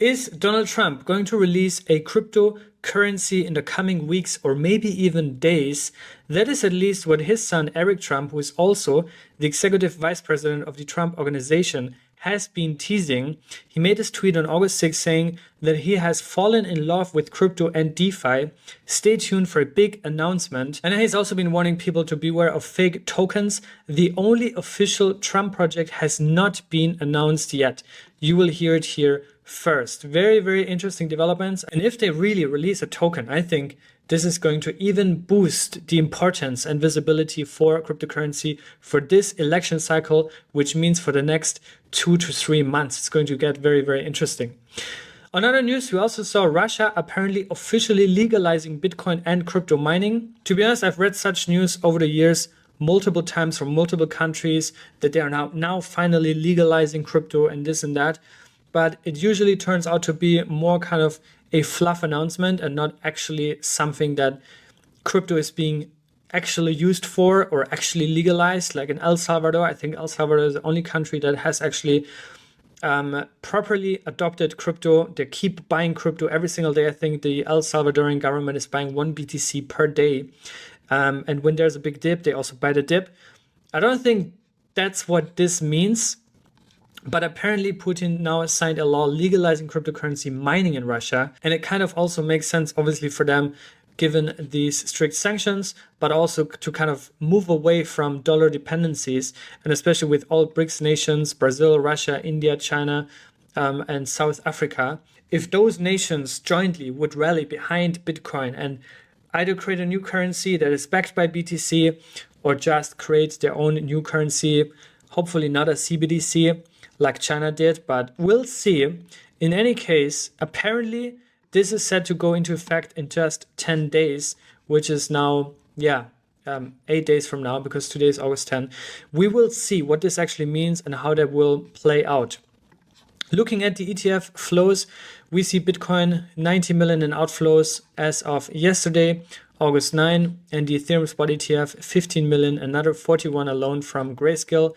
Is Donald Trump going to release a cryptocurrency in the coming weeks or maybe even days? That is at least what his son, Eric Trump, who is also the executive vice president of the Trump organization, has been teasing. He made this tweet on August 6th saying that he has fallen in love with crypto and DeFi. Stay tuned for a big announcement. And he's also been warning people to beware of fake tokens. The only official Trump project has not been announced yet. You will hear it here first. Very, very interesting developments. And if they really release a token, I think this is going to even boost the importance and visibility for cryptocurrency for this election cycle, which means for the next 2 to 3 months, it's going to get very, very interesting. On other news, we also saw Russia apparently officially legalizing Bitcoin and crypto mining. To be honest, I've read such news over the years multiple times from multiple countries that they are now finally legalizing crypto and this and that. But it usually turns out to be more kind of a fluff announcement and not actually something that crypto is being actually used for or actually legalized. Like in El Salvador, I think El Salvador is the only country that has actually properly adopted crypto. They keep buying crypto every single day. I think the El Salvadorian government is buying 1 BTC per day. And when there's a big dip, they also buy the dip. I don't think that's what this means. But apparently Putin now signed a law legalizing cryptocurrency mining in Russia. And it kind of also makes sense, obviously, for them, given these strict sanctions, but also to kind of move away from dollar dependencies. And especially with all BRICS nations, Brazil, Russia, India, China, and South Africa. If those nations jointly would rally behind Bitcoin and either create a new currency that is backed by BTC or just create their own new currency, hopefully not a CBDC, like China did, but we'll see. In any case, apparently this is set to go into effect in just 10 days, which is now, 8 days from now, because today is August 10. We will see what this actually means and how that will play out. Looking at the ETF flows, we see Bitcoin 90 million in outflows as of yesterday, August 9, and the Ethereum spot ETF 15 million, another 41 alone from Grayscale.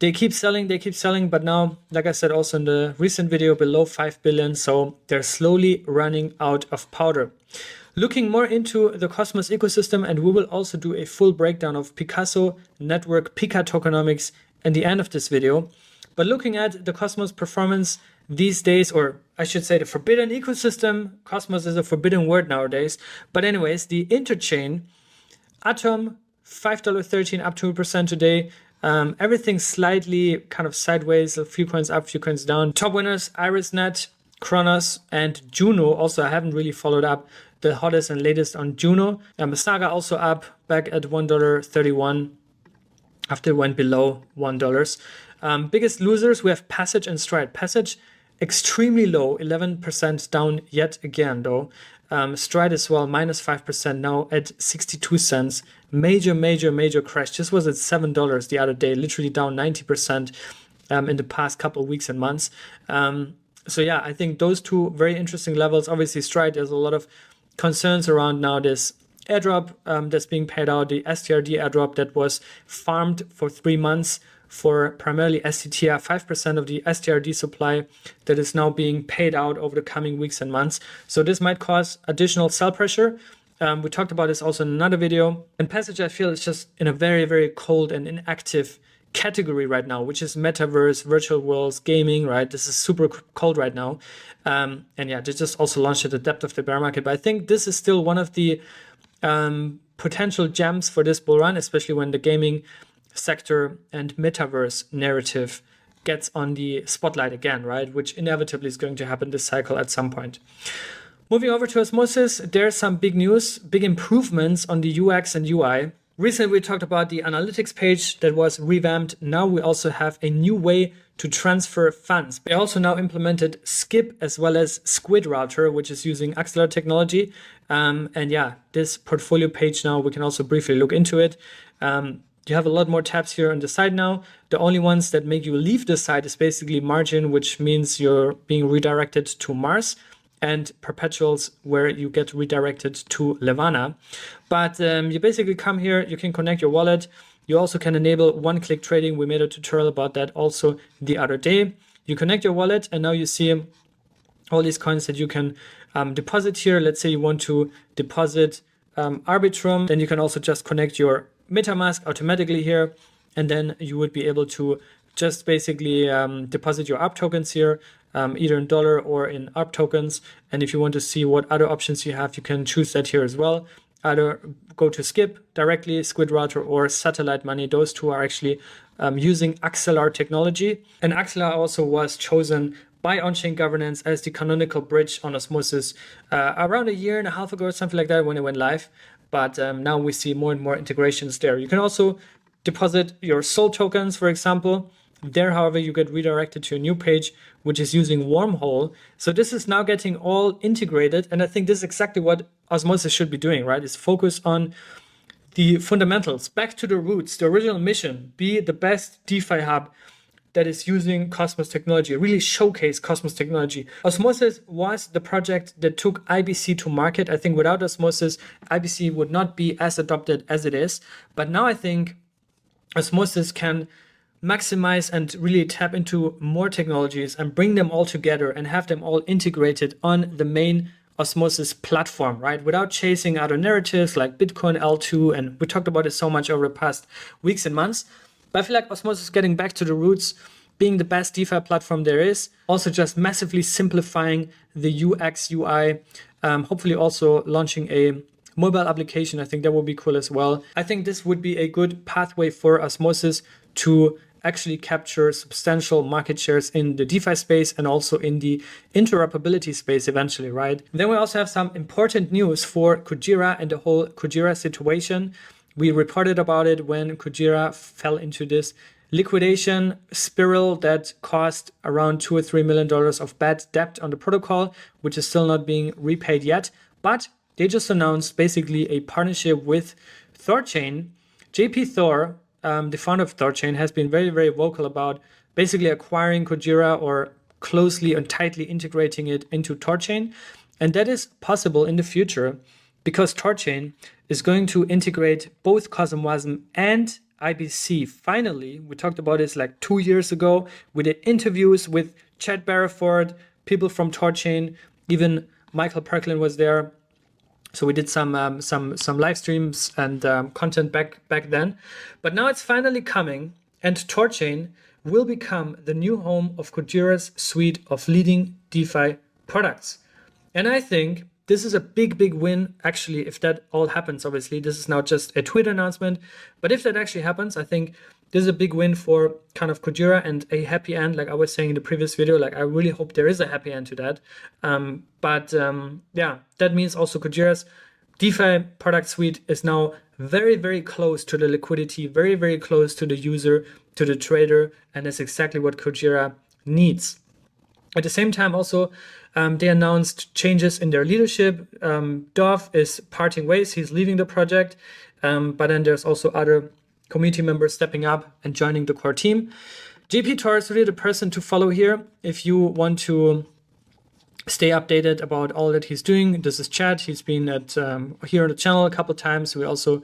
They keep selling, but now, like I said also in the recent video, below 5 billion, so they're slowly running out of powder. Looking more into the Cosmos ecosystem, and we will also do a full breakdown of Picasso, Network, PICA tokenomics at the end of this video. But looking at the Cosmos performance these days, or I should say the forbidden ecosystem, Cosmos is a forbidden word nowadays. But anyways, the interchain, Atom, $5.13 up 2% today. Everything slightly kind of sideways, a few coins up, a few coins down. Top winners, IrisNet, Kronos, and Juno. Also, I haven't really followed up the hottest and latest on Juno. Saga also up, back at $1.31 after it went below $1. Biggest losers, we have Passage and Stride. Passage, extremely low, 11% down yet again, though. Stride as well, minus 5%, now at 62 cents. Major crash. This was at $7 the other day, literally down 90% in the past couple of weeks and months. So yeah, I think those two very interesting levels. Obviously, Stride, there's a lot of concerns around now this airdrop that's being paid out, the STRD airdrop that was farmed for 3 months for primarily STTR, 5% of the STRD supply that is now being paid out over the coming weeks and months. So this might cause additional sell pressure. We talked about this also in another video. And Passage, I feel, is just in a very cold and inactive category right now, which is metaverse, virtual worlds, gaming, right? This is super cold right now. And yeah, they just also launched at the depth of the bear market. But I think this is still one of the potential gems for this bull run, especially when the gaming sector and metaverse narrative gets on the spotlight again, right? Which inevitably is going to happen this cycle at some point. Moving over to Osmosis, there's some big news, big improvements on the UX and UI. Recently, we talked about the analytics page that was revamped. Now we also have a new way to transfer funds. They also now implemented Skip as well as Squid Router, which is using Axelar technology. And yeah, this portfolio page now, we can also briefly look into it. You have a lot more tabs here on the side now. The only ones that make you leave the site is basically margin, which means you're being redirected to Mars, and perpetuals, where you get redirected to Levana. But you basically come here, you can connect your wallet. You also can enable one-click trading. We made a tutorial about that also the other day. You connect your wallet, and now you see all these coins that you can deposit here. Let's say you want to deposit Arbitrum, then you can also just connect your MetaMask automatically here, and then you would be able to just basically deposit your ARB tokens here, either in dollar or in ARB tokens. And if you want to see what other options you have, you can choose that here as well. Either go to Skip directly, Squid Router, or Satellite Money. Those two are actually using Axelar technology. And Axelar also was chosen by on-chain governance as the canonical bridge on Osmosis around a year and a half ago or something like that when it went live. But now we see more and more integrations there. You can also deposit your SOL tokens, for example. There, however, you get redirected to a new page, which is using Wormhole. So this is now getting all integrated. And I think this is exactly what Osmosis should be doing, right? Is focus on the fundamentals, back to the roots, the original mission, be the best DeFi hub that is using Cosmos technology, really showcase Cosmos technology. Osmosis was the project that took IBC to market. I think without Osmosis, IBC would not be as adopted as it is. But now I think Osmosis can maximize and really tap into more technologies and bring them all together and have them all integrated on the main Osmosis platform, right? Without chasing other narratives like Bitcoin L2. And we talked about it so much over the past weeks and months. But I feel like Osmosis is getting back to the roots, being the best DeFi platform there is. Also just massively simplifying the UX, UI, hopefully also launching a mobile application. I think that would be cool as well. I think this would be a good pathway for Osmosis to actually capture substantial market shares in the DeFi space and also in the interoperability space eventually, right? Then we also have some important news for Kujira and the whole Kujira situation. We reported about it when Kujira fell into this liquidation spiral that cost around $2 or $3 million of bad debt on the protocol, which is still not being repaid yet. But they just announced basically a partnership with Thorchain. JP Thor, the founder of Thorchain, has been very, very vocal about basically acquiring Kujira or closely and tightly integrating it into Thorchain. And that is possible in the future because Thorchain is going to integrate both CosmWasm and IBC. Finally, we talked about this like 2 years ago. We did interviews with Chad Barraford, people from Thorchain, even Michael Perklin was there. So we did some live streams and content back then. But now it's finally coming, and Thorchain will become the new home of Kujira's suite of leading DeFi products. And I think this is a big win, actually, if that all happens. Obviously, this is now just a Twitter announcement. But if that actually happens, I think this is a big win for kind of Kujira and a happy end. Like I was saying in the previous video, like I really hope there is a happy end to that. Yeah, that means also Kujira's DeFi product suite is now very close to the liquidity, very close to the user, to the trader, and that's exactly what Kujira needs. At the same time, also, they announced changes in their leadership. Dov is parting ways. He's leaving the project. But then there's also other community members stepping up and joining the core team. JP Thor is really the person to follow here if you want to stay updated about all that he's doing. This is Chad. He's been at here on the channel a couple of times. We also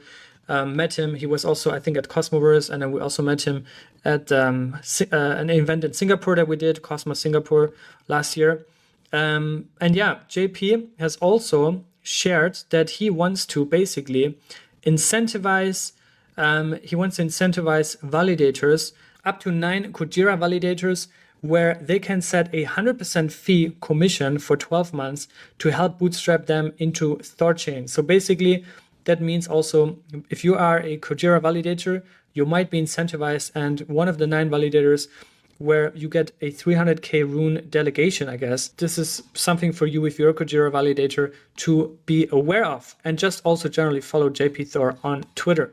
met him. He was also, I think, at Cosmoverse, and then we also met him at an event in Singapore that we did, Cosmos Singapore, last year. And yeah, JP has also shared that he wants to basically incentivize validators, up to 9 Kujira validators, where they can set a 100% fee commission for 12 months to help bootstrap them into Thorchain. So basically, that means also if you are a Kujira validator, you might be incentivized, and one of the 9 validators where you get a 300k rune delegation, I guess. This is something for you if you're a Kujira validator to be aware of, and just also generally follow JP Thor on Twitter.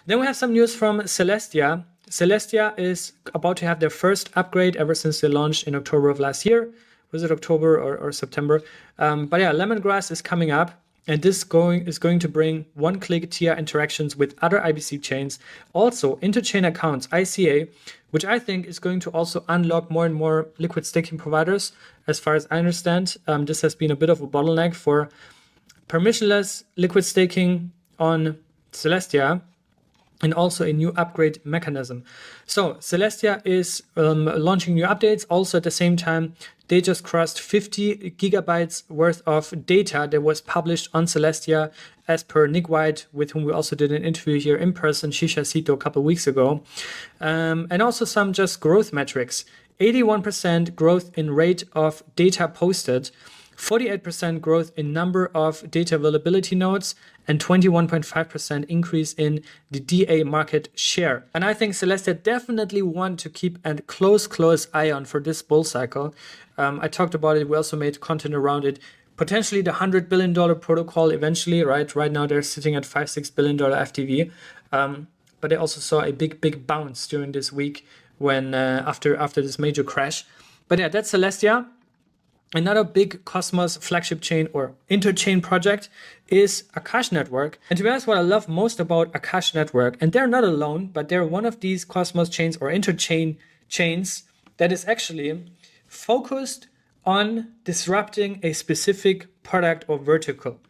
Then we have some news from Celestia. Celestia is about to have their first upgrade ever since they launched in October of last year. Was it October or September? But yeah, Lemongrass is coming up. And this is going to bring one-click tier interactions with other IBC chains, also interchain accounts, ICA, which I think is going to also unlock more and more liquid staking providers. As far as I understand, this has been a bit of a bottleneck for permissionless liquid staking on Celestia, and also a new upgrade mechanism. So Celestia is launching new updates. Also at the same time, they just crossed 50 gigabytes worth of data that was published on Celestia, as per Nick White, with whom we also did an interview here in person, Cito, a couple of weeks ago. And also some just growth metrics. 81% growth in rate of data posted, 48% growth in number of data availability nodes, and 21.5% increase in the DA market share. And I think Celestia definitely want to keep a close eye on for this bull cycle. I talked about it. We also made content around it. Potentially the $100 billion protocol eventually, right? Right now they're sitting at $5-6 billion FTV. But they also saw a big bounce during this week when after this major crash. But yeah, that's Celestia. Another big Cosmos flagship chain or interchain project is Akash Network. And to be honest, what I love most about Akash Network, and they're not alone, but they're one of these Cosmos chains or interchain chains that is actually focused on disrupting a specific product or vertical.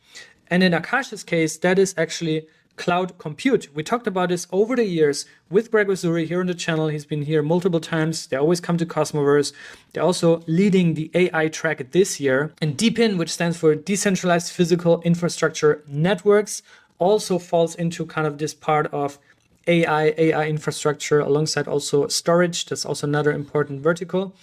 And in Akash's case, that is actually cloud compute. We talked about this over the years with Greg Osuri here on the channel. He's been here multiple times. They always come to Cosmoverse. They're also leading the AI track this year. And DePIN, which stands for Decentralized Physical Infrastructure Networks, also falls into kind of this part of AI infrastructure alongside also storage. That's also another important vertical.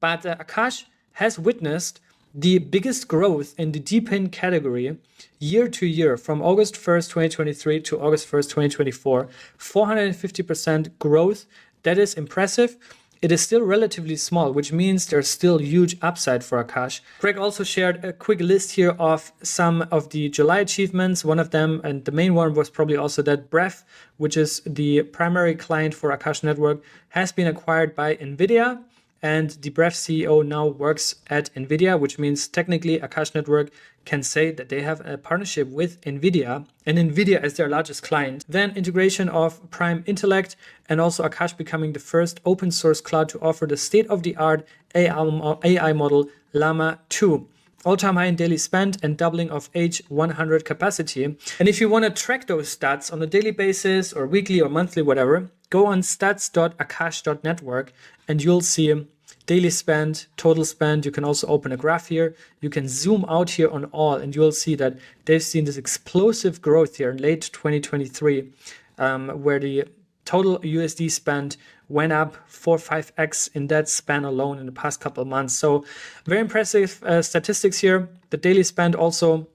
But Akash has witnessed the biggest growth in the DePIN category year to year from August 1st, 2023 to August 1st, 2024. 450% growth. That is impressive. It is still relatively small, which means there's still huge upside for Akash. Greg also shared a quick list here of some of the July achievements. One of them, and the main one, was probably also that Breath, which is the primary client for Akash Network, has been acquired by NVIDIA. And the Breath CEO now works at NVIDIA, which means technically Akash Network can say that they have a partnership with NVIDIA, and NVIDIA is their largest client. Then integration of Prime Intellect, and also Akash becoming the first open source cloud to offer the state-of-the-art AI model Llama 2. All-time high in daily spend and doubling of H100 capacity. And if you want to track those stats on a daily basis or weekly or monthly, whatever, go on stats.akash.network and you'll see daily spend, total spend. You can also open a graph here. You can zoom out here on all and you'll see that they've seen this explosive growth here in late 2023, where the total USD spend went up 4-5x in that span alone in the past couple of months. So very impressive statistics here. The daily spend also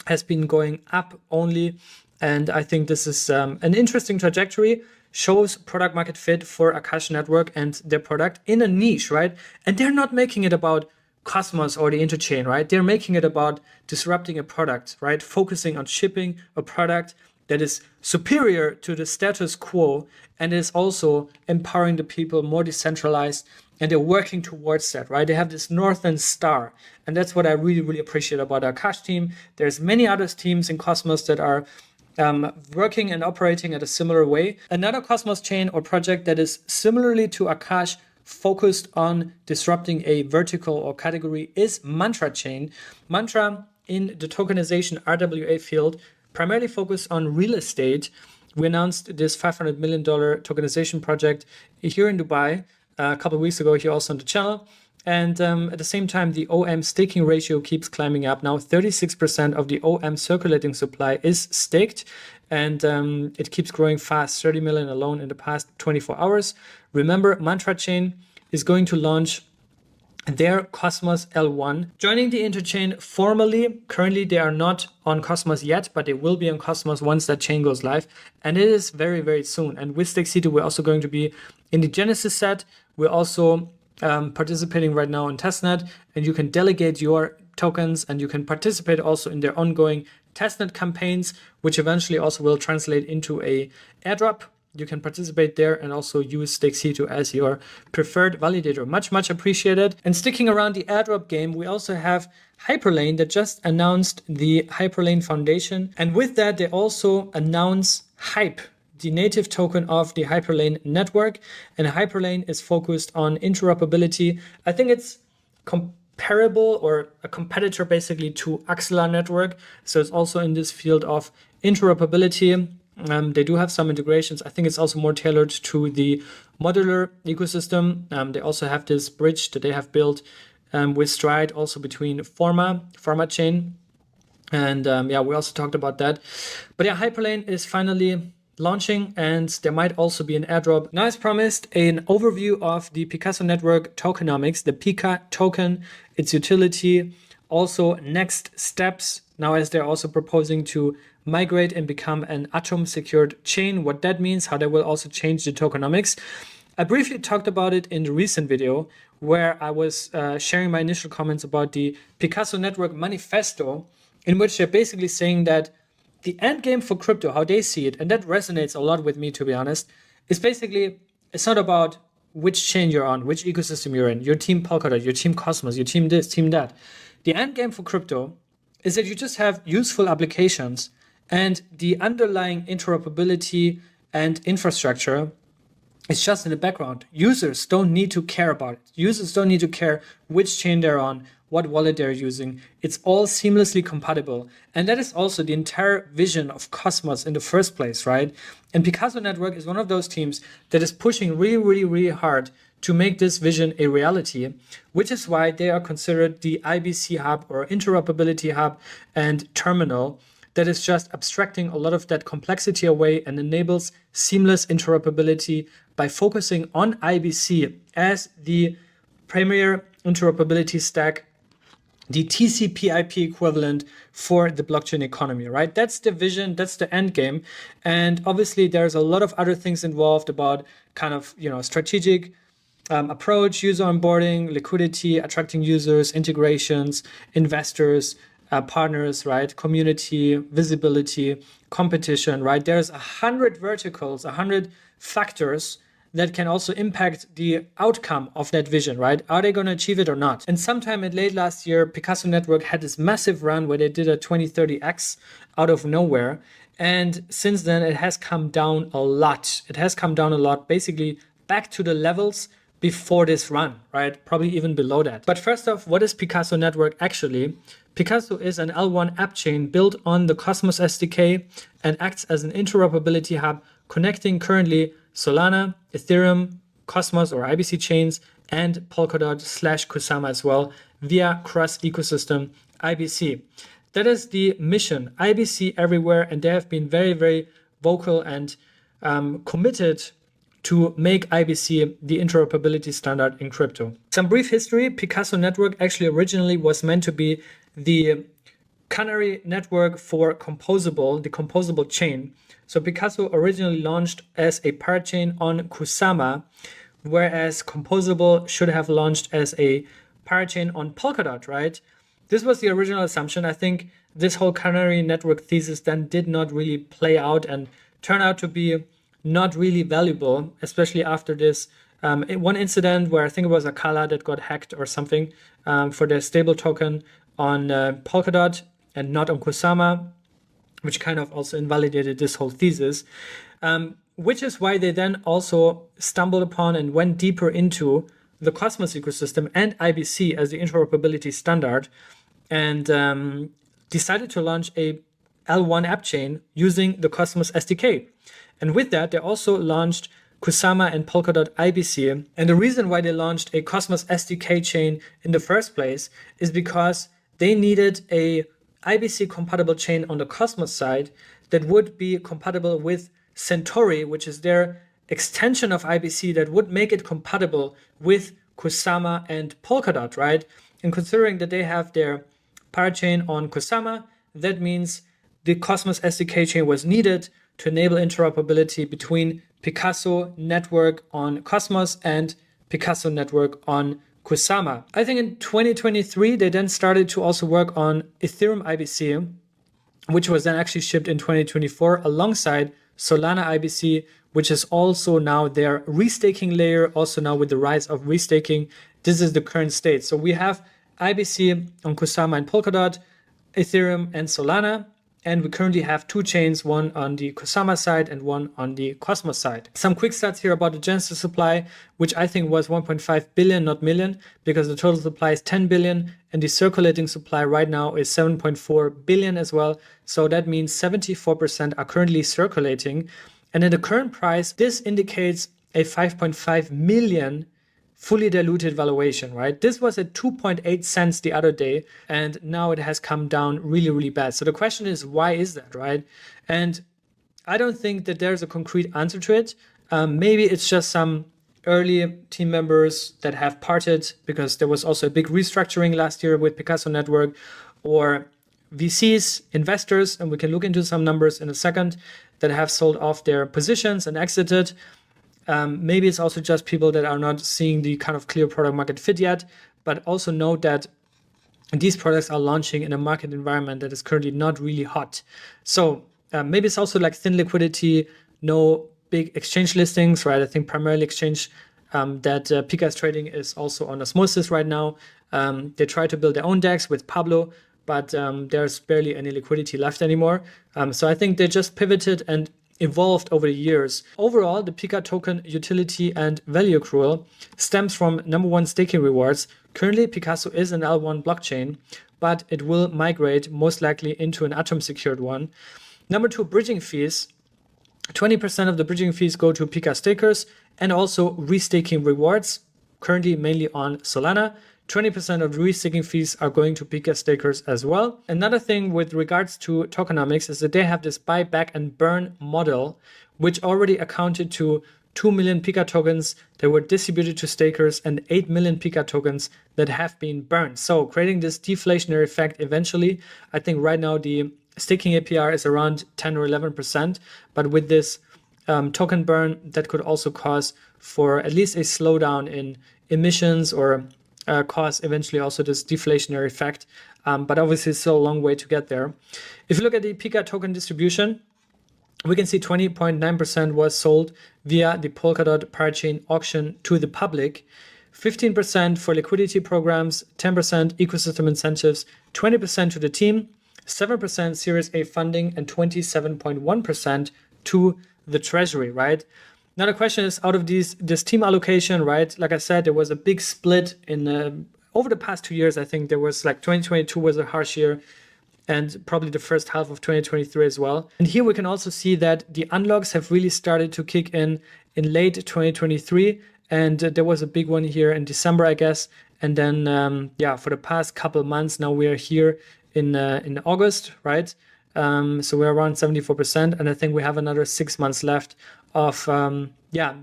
has been going up only. And I think this is an interesting trajectory. Shows product market fit for Akash Network and their product in a niche, right? And they're not making it about Cosmos or the interchain, right? They're making it about disrupting a product, right? Focusing on shipping a product that is superior to the status quo and is also empowering the people, more decentralized, and they're working towards that, right? They have this Northern Star, and that's what I really appreciate about our Akash team. There's many other teams in Cosmos that are working and operating at a similar way. Another Cosmos chain or project that is similarly to Akash, focused on disrupting a vertical or category, is Mantra Chain. Mantra, in the tokenization RWA field, primarily focused on real estate. We announced this $500 million tokenization project here in Dubai a couple of weeks ago, here also on the channel. And at the same time, the OM staking ratio keeps climbing up. Now 36% of the OM circulating supply is staked, and it keeps growing fast, 30 million alone in the past 24 hours. Remember, Mantra Chain is going to launch their Cosmos L1, joining the interchain formally. Currently, they are not on Cosmos yet, but they will be on Cosmos once that chain goes live. And it is very soon. And with Tokenomics, we're also going to be in the Genesis set. We're also participating right now in testnet, and you can delegate your tokens and you can participate also in their ongoing testnet campaigns, which eventually also will translate into a airdrop. You can participate there and also use Tokenomics as your preferred validator. Much appreciated. And sticking around the airdrop game, we also have Hyperlane that just announced the Hyperlane Foundation. And with that, they also announce Hype, the native token of the Hyperlane network. And Hyperlane is focused on interoperability. I think it's comparable or a competitor basically to Axelar network. So it's also in this field of interoperability. They do have some integrations. I think it's also more tailored to the modular ecosystem. They also have this bridge that they have built with Stride, also between Pharma chain. And yeah, we also talked about that. But yeah, Hyperlane is finally launching, and there might also be an airdrop. Now, as promised, an overview of the Picasso network tokenomics, the PICA token, its utility, also next steps. Now, as they're also proposing to migrate and become an atom secured chain, what that means, how that will also change the tokenomics. I briefly talked about it in the recent video where I was sharing my initial comments about the Picasso network manifesto, in which they're basically saying that the end game for crypto, how they see it, and that resonates a lot with me, to be honest, is basically, it's not about which chain you're on, which ecosystem you're in, your team Polkadot, your team Cosmos, your team this, team that. The end game for crypto is that you just have useful applications, and the underlying interoperability and infrastructure is just in the background. Users don't need to care about it. Users don't need to care which chain they're on, what wallet they're using. It's all seamlessly compatible. And that is also the entire vision of Cosmos in the first place, right? And Picasso Network is one of those teams that is pushing really hard to make this vision a reality, which is why they are considered the IBC hub or interoperability hub and terminal that is just abstracting a lot of that complexity away and enables seamless interoperability by focusing on IBC as the premier interoperability stack, the TCP/IP equivalent for the blockchain economy, right? That's the vision, that's the end game. And obviously there's a lot of other things involved about kind of, strategic approach, user onboarding, liquidity, attracting users, integrations, investors, partners, right? Community, visibility, competition, right? There's 100 verticals, 100 factors that can also impact the outcome of that vision, right? Are they going to achieve it or not? And sometime in late last year, Picasso Network had this massive run where they did a 20-30x out of nowhere. And since then, it has come down a lot. It has come down a lot, basically back to the levels before this run, right? Probably even below that. But first off, what is Picasso Network actually? Picasso is an L1 app chain built on the Cosmos SDK and acts as an interoperability hub connecting currently Solana, Ethereum, Cosmos or IBC chains, and Polkadot/Kusama as well via cross-ecosystem IBC. That is the mission, IBC everywhere, and they have been very vocal and committed to make IBC the interoperability standard in crypto. Some brief history, Picasso Network actually originally was meant to be the canary network for composable, the composable chain. So Picasso originally launched as a parachain on Kusama, whereas composable should have launched as a parachain on Polkadot, right? This was the original assumption. I think this whole canary network thesis then did not really play out and turn out to be not really valuable, especially after this one incident where I think it was Akala that got hacked or something for their stable token on Polkadot and not on Kusama, which kind of also invalidated this whole thesis, which is why they then also stumbled upon and went deeper into the Cosmos ecosystem and IBC as the interoperability standard, and decided to launch a L1 app chain using the Cosmos SDK. And with that, they also launched Kusama and Polkadot IBC. And the reason why they launched a Cosmos SDK chain in the first place is because they needed a IBC compatible chain on the Cosmos side that would be compatible with Centauri, which is their extension of IBC that would make it compatible with Kusama and Polkadot, right? And considering that they have their parachain on Kusama, that means the Cosmos SDK chain was needed to enable interoperability between Picasso network on Cosmos and Picasso network on Kusama. I think in 2023, they then started to also work on Ethereum IBC, which was then actually shipped in 2024 alongside Solana IBC, which is also now their restaking layer, also now with the rise of restaking. This is the current state. So we have IBC on Kusama and Polkadot, Ethereum and Solana. And we currently have two chains, one on the Kusama side and one on the Cosmos side. Some quick stats here about the Genesis supply, which I think was 1.5 billion, not million, because the total supply is 10 billion and the circulating supply right now is 7.4 billion as well. So that means 74% are currently circulating. And at the current price, this indicates a 5.5 million fully diluted valuation, right? This was at 2.8 cents the other day, and now it has come down really, really bad. So the question is, why is that, right? And I don't think that there's a concrete answer to it. Maybe it's just some early team members that have parted, because there was also a big restructuring last year with Picasso Network, or VCs, investors, and we can look into some numbers in a second, that have sold off their positions and exited. Maybe it's also just people that are not seeing the kind of clear product market fit yet, but also note that these products are launching in a market environment that is currently not really hot. So maybe it's also like thin liquidity, no big exchange listings, right? I think primarily exchange that PICA is trading is also on Osmosis right now. They try to build their own DEX with Pablo, but there's barely any liquidity left anymore. So I think they just pivoted and evolved over the years. Overall, the PICA token utility and value accrual stems from number one, staking rewards. Currently, Picasso is an L1 blockchain, but it will migrate most likely into an Atom secured one. Number two, bridging fees. 20% of the bridging fees go to PICA stakers, and also restaking rewards, currently mainly on Solana. 20% of the restaking fees are going to PICA stakers as well. Another thing with regards to tokenomics is that they have this buy back and burn model, which already accounted to 2 million PICA tokens that were distributed to stakers and 8 million PICA tokens that have been burned. So creating this deflationary effect eventually. I think right now the staking APR is around 10 or 11%, but with this token burn, that could also cause for at least a slowdown in emissions, or cause eventually also this deflationary effect. But obviously it's still a long way to get there. If you look at the PICA token distribution, we can see 20.9% was sold via the Polkadot parachain auction to the public, 15% for liquidity programs, 10% ecosystem incentives, 20% to the team, 7% Series A funding, and 27.1% to the treasury, right? Now the question is, out of this team allocation, right? Like I said, there was a big split in over the past 2 years. I think there was like 2022 was a harsh year, and probably the first half of 2023 as well. And here we can also see that the unlocks have really started to kick in late 2023, and there was a big one here in December, I guess. And then for the past couple months now, we are here in August, right? So we're around 74%, and I think we have another 6 months left of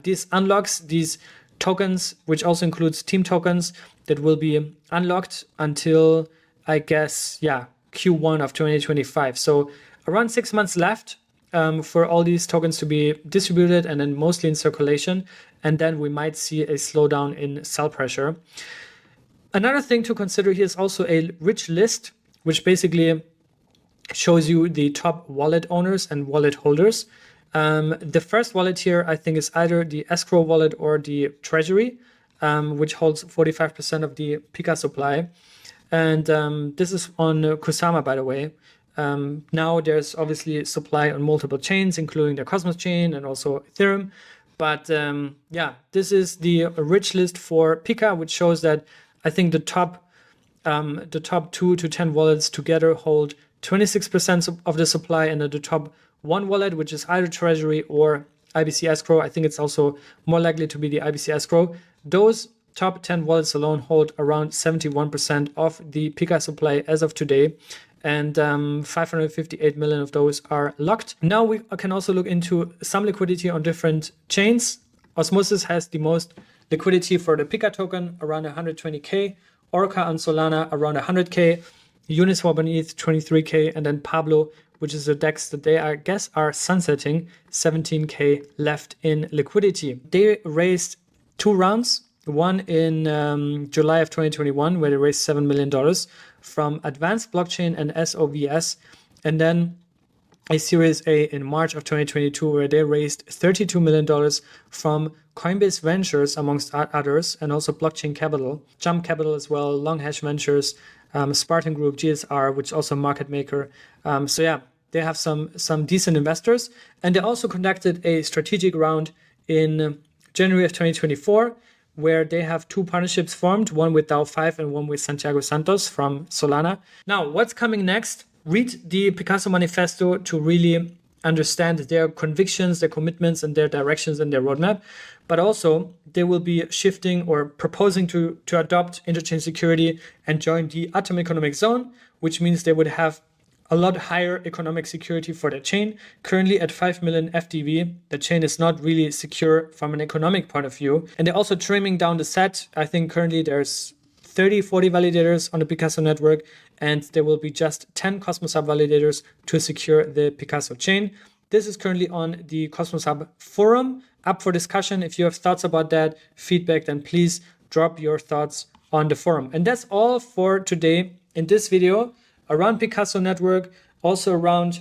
these unlocks, these tokens, which also includes team tokens, that will be unlocked until, I guess, Q1 of 2025. So around 6 months left for all these tokens to be distributed, and then mostly in circulation, and then we might see a slowdown in sell pressure. Another thing to consider here is also a rich list, which basically shows you the top wallet owners and wallet holders. The first wallet here, I think, is either the escrow wallet or the treasury, which holds 45% of the PICA supply. And this is on Kusama, by the way. Now there's obviously supply on multiple chains, including the Cosmos chain and also Ethereum. But this is the rich list for PICA, which shows that I think the top 2 to 10 wallets together hold 26% of the supply, and the top one wallet, which is either treasury or IBC escrow, I think it's also more likely to be the IBC escrow. Those top 10 wallets alone hold around 71% of the PICA supply as of today, and 558 million of those are locked. Now we can also look into some liquidity on different chains. Osmosis has the most liquidity for the PICA token, around 120k. Orca on Solana, around 100k. Uniswap on ETH, 23k. And then Pablo, which is a DEX that they, I guess, are sunsetting, 17k left in liquidity. They raised 2 rounds. One in July of 2021, where they raised $7 million from Advanced Blockchain and SOVS. And then a Series A in March of 2022, where they raised $32 million from Coinbase Ventures, amongst others, and also Blockchain Capital, Jump Capital as well, Long Hash Ventures, Spartan Group, GSR, which is also a market maker. They have some decent investors. And they also conducted a strategic round in January of 2024, where they have 2 partnerships formed, one with DAO5 and one with Santiago Santos from Solana. Now, what's coming next? Read the Picasso Manifesto to really understand their convictions, their commitments, and their directions and their roadmap. But also they will be shifting or proposing to adopt interchain security and join the Atom Economic Zone, which means they would have a lot higher economic security for the chain. Currently at 5 million FTV, the chain is not really secure from an economic point of view. And they're also trimming down the set. I think currently there's 30, 40 validators on the Picasso network, and there will be just 10 Cosmos Hub validators to secure the Picasso chain. This is currently on the Cosmos Hub forum, up for discussion. If you have thoughts about that, feedback, then please drop your thoughts on the forum. And that's all for today in this video around Picasso network, also around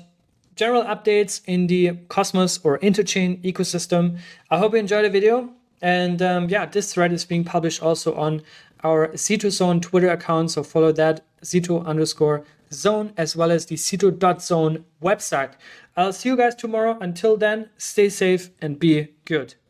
general updates in the Cosmos or interchain ecosystem. I hope you enjoyed the video. And yeah, this thread is being published also on our Cito Zone Twitter account. So follow that, Cito_zone, as well as the Cito.zone website. I'll see you guys tomorrow. Until then, stay safe and be good.